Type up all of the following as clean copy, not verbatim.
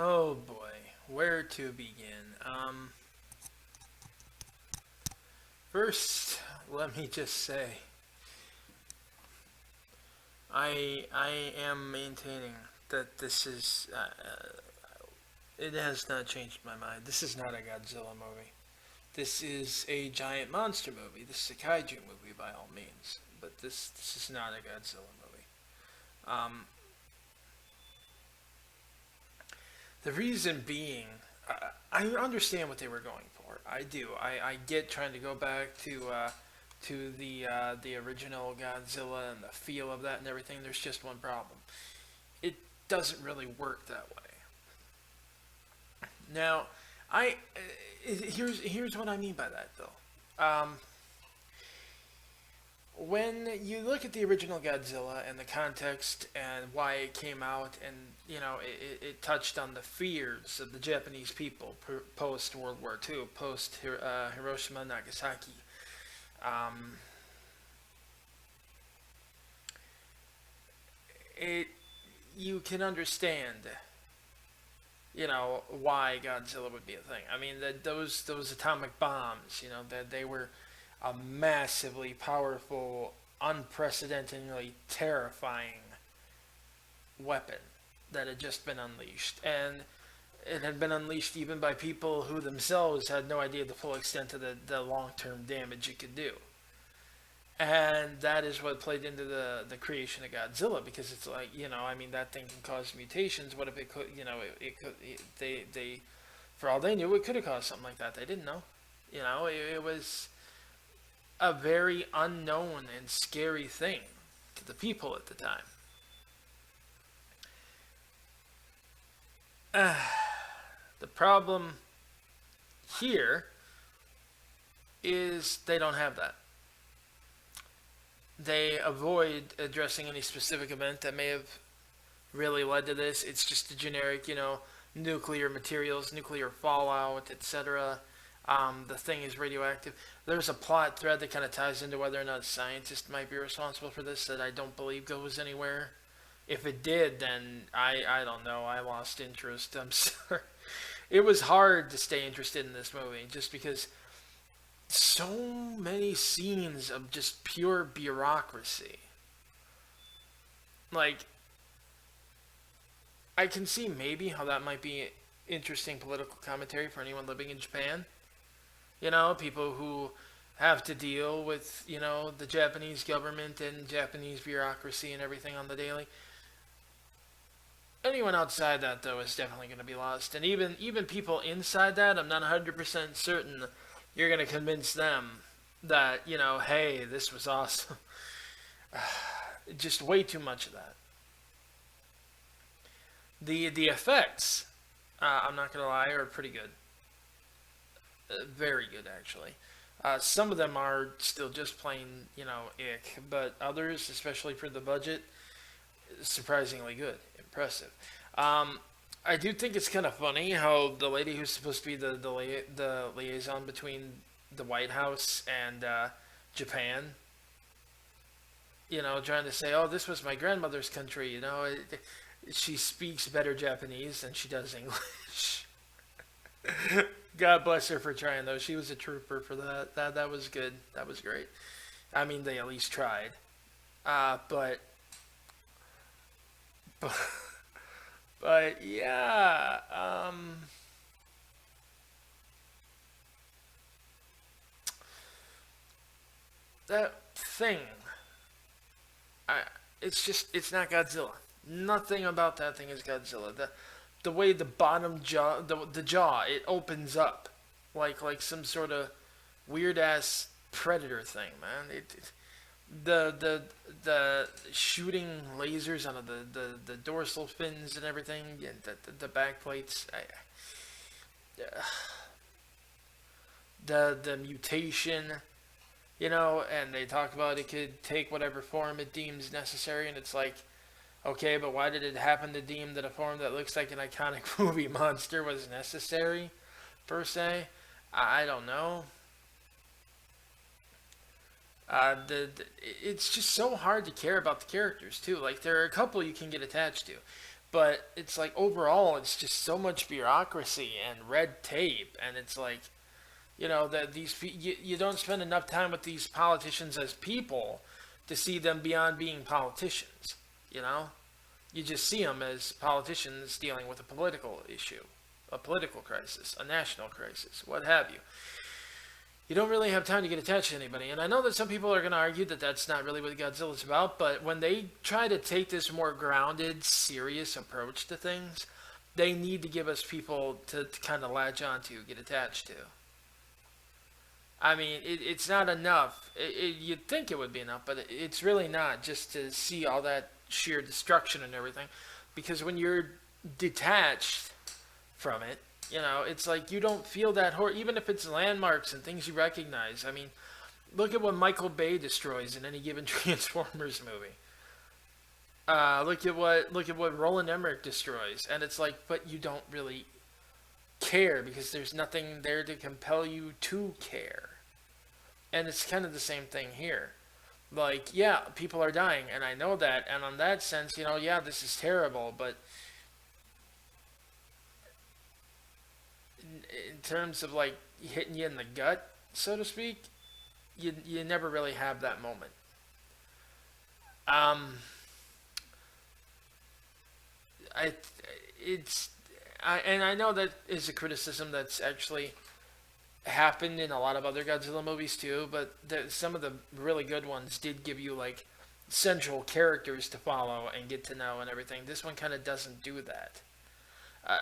Oh boy, where to begin? First, let me just say, I am maintaining that this is it has not changed my mind. This is not a Godzilla movie. This is a giant monster movie. This is a kaiju movie by all means, but this is not a Godzilla movie. Um, the reason being, I understand what they were going for. I do. I get trying to go back to the original Godzilla and the feel of that and everything. There's just one problem. It doesn't really work that way. Now, I here's what I mean by that though. When you look at the original Godzilla and the context and why it came out, and it touched on the fears of the Japanese people post World War II, post Hiroshima, Nagasaki. Um, it You can understand, why Godzilla would be a thing. I mean, that those atomic bombs, that they were a massively powerful, unprecedentedly terrifying weapon that had just been unleashed. And it had been unleashed even by people who themselves had no idea the full extent of the long term damage it could do. And that is what played into the creation of Godzilla, because it's like, I mean, that thing can cause mutations. What if it could, they, for all they knew, it could have caused something like that. They didn't know. It was a very unknown and scary thing to the people at the time. The problem here is they don't have that. They avoid addressing any specific event that may have really led to this. It's just a generic, nuclear materials, nuclear fallout, etc. The thing is radioactive. There's a plot thread that kind of ties into whether or not a scientist might be responsible for this that I don't believe goes anywhere. If it did, then I don't know. I lost interest. I'm sorry. It was hard to stay interested in this movie just because so many scenes of just pure bureaucracy. Like, I can see maybe how that might be interesting political commentary for anyone living in Japan. People who have to deal with, the Japanese government and Japanese bureaucracy and everything on the daily. Anyone outside that, though, is definitely going to be lost. And even people inside that, I'm not 100% certain you're going to convince them that, hey, this was awesome. Just way too much of that. The effects, I'm not going to lie, are pretty good. Very good, actually. Some of them are still just plain, ick, but others, especially for the budget, surprisingly good, impressive. I do think it's kind of funny how the lady who's supposed to be the liaison between the White House and Japan, trying to say, "Oh, this was my grandmother's country," she speaks better Japanese than she does English. God bless her for trying, though. She was a trooper for that. That was good. That was great. I mean, they at least tried. But but yeah, that thing. I it's not Godzilla. Nothing about that thing is Godzilla. The way the bottom jaw, the jaw, it opens up like some sort of weird ass predator thing, man. The shooting lasers on the dorsal fins and everything, and the back plates. The mutation, and they talk about it could take whatever form it deems necessary, and it's like, okay, but why did it happen to deem that a form that looks like an iconic movie monster was necessary, per se? I don't know. It's just so hard to care about the characters too. Like there are a couple you can get attached to, But it's like overall, it's just so much bureaucracy and red tape, and it's like, that you don't spend enough time with these politicians as people to see them beyond being politicians. You know, you just see them as politicians dealing with a political issue, a political crisis, a national crisis, what have you. You don't really have time to get attached to anybody. And I know that some people are going to argue that that's not really what Godzilla's about, but when they try to take this more grounded, serious approach to things, they need to give us people to kind of latch onto, get attached to. I mean, it's not enough. You'd think it would be enough, but it's really not, just to see all that sheer destruction and everything. Because when you're detached from it, it's like you don't feel that horror, even if it's landmarks and things you recognize. I mean, look at what Michael Bay destroys in any given Transformers movie. Look at what Roland Emmerich destroys, and it's like, but you don't really care because there's nothing there to compel you to care. And it's kind of the same thing here. Like, yeah, people are dying, and I know that, and on that sense, yeah, this is terrible, but in terms of like hitting you in the gut, so to speak, you never really have that moment. Um, I it's and I know that is a criticism that's actually happened in a lot of other Godzilla movies too, but some of the really good ones did give you like central characters to follow and get to know and everything. This one kind of doesn't do that.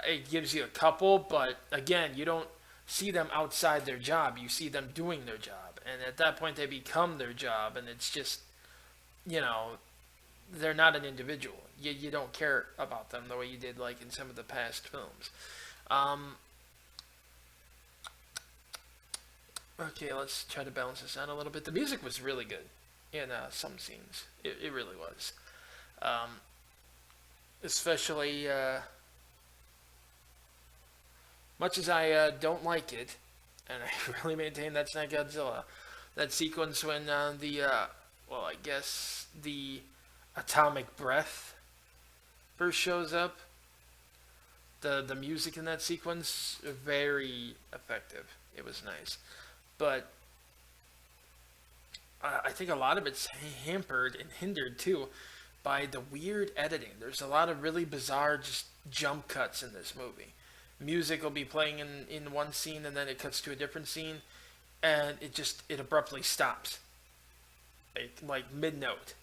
It gives you a couple, but again, you don't see them outside their job. You see them doing their job, and at that point, they become their job, and it's just, you know, they're not an individual. You don't care about them the way you did like in some of the past films. Um, okay, let's try to balance this out a little bit. The music was really good in some scenes. It really was. Um, especially much as I don't like it, and I really maintain that's not Godzilla. That sequence when well, I guess the atomic breath first shows up. The music in that sequence very effective. It was nice, but I think a lot of it's hampered and hindered too by the weird editing. There's a lot of really bizarre just jump cuts in this movie. Music will be playing in one scene and then it cuts to a different scene, and it abruptly stops, like mid note,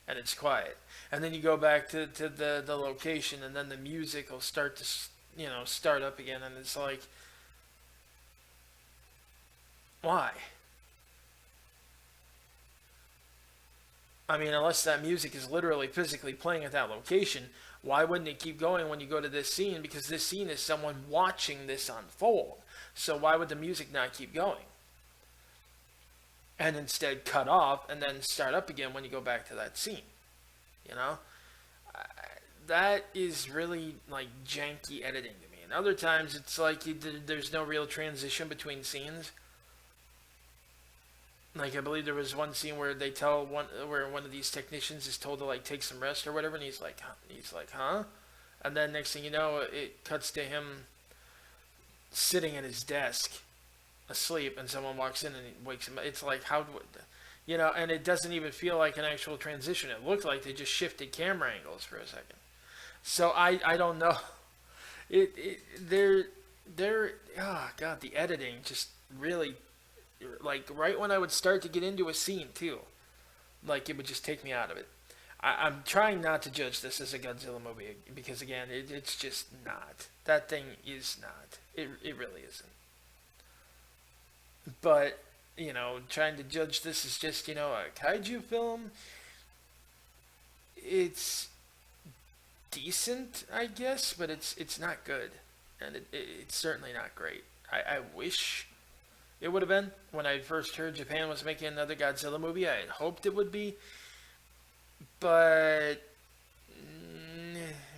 and it's quiet. And then you go back to the location, and then the music will start to start up again, and it's like, why? I mean, unless that music is literally physically playing at that location, why wouldn't it keep going when you go to this scene? Because this scene is someone watching this unfold. So why would the music not keep going? And instead cut off and then start up again when you go back to that scene. You know? That is really like janky editing to me. And other times it's like there's no real transition between scenes. Like, I believe there was one scene where where one of these technicians is told to like take some rest or whatever, and he's like, huh? And then next thing you know, it cuts to him sitting at his desk, asleep, and someone walks in and he wakes him up. It's like, and it doesn't even feel like an actual transition. It looked like they just shifted camera angles for a second. So I don't know. They're oh god, the editing just really, like, right when I would start to get into a scene too, like, it would just take me out of it. I'm trying not to judge this as a Godzilla movie because, again, it's just not. That thing is not. It really isn't. But, trying to judge this as just, a kaiju film, it's decent, I guess, but it's not good. And it's certainly not great. I wish it would have been. When I first heard Japan was making another Godzilla movie, I had hoped it would be. But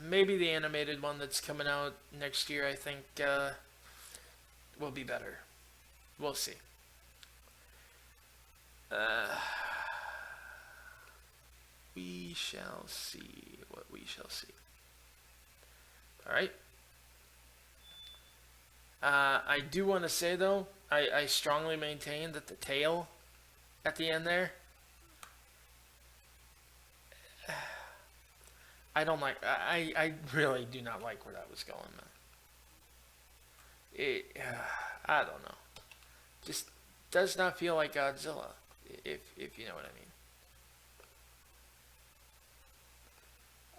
maybe the animated one that's coming out next year, I think, will be better. We'll see. Uh, we shall see what we shall see. Alright. I do want to say, though, I strongly maintain that the tail at the end there, I don't like. I really do not like where that was going, man. I don't know. Just does not feel like Godzilla, if you know what I mean.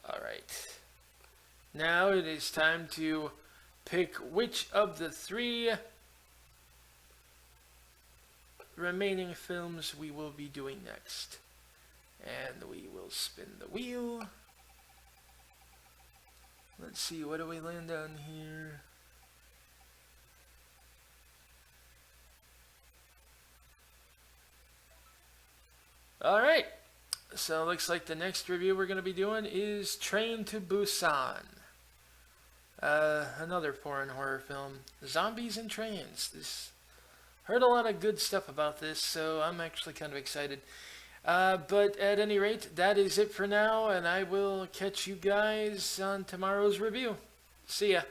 Alright. Now it is time to pick which of the 3 remaining films we will be doing next. And we will spin the wheel. Let's see, what do we land on here? Alright, so it looks like the next review we're going to be doing is Train to Busan. Another foreign horror film. Zombies and trains. Heard a lot of good stuff about this, so I'm actually kind of excited. But at any rate, that is it for now, and I will catch you guys on tomorrow's review. See ya.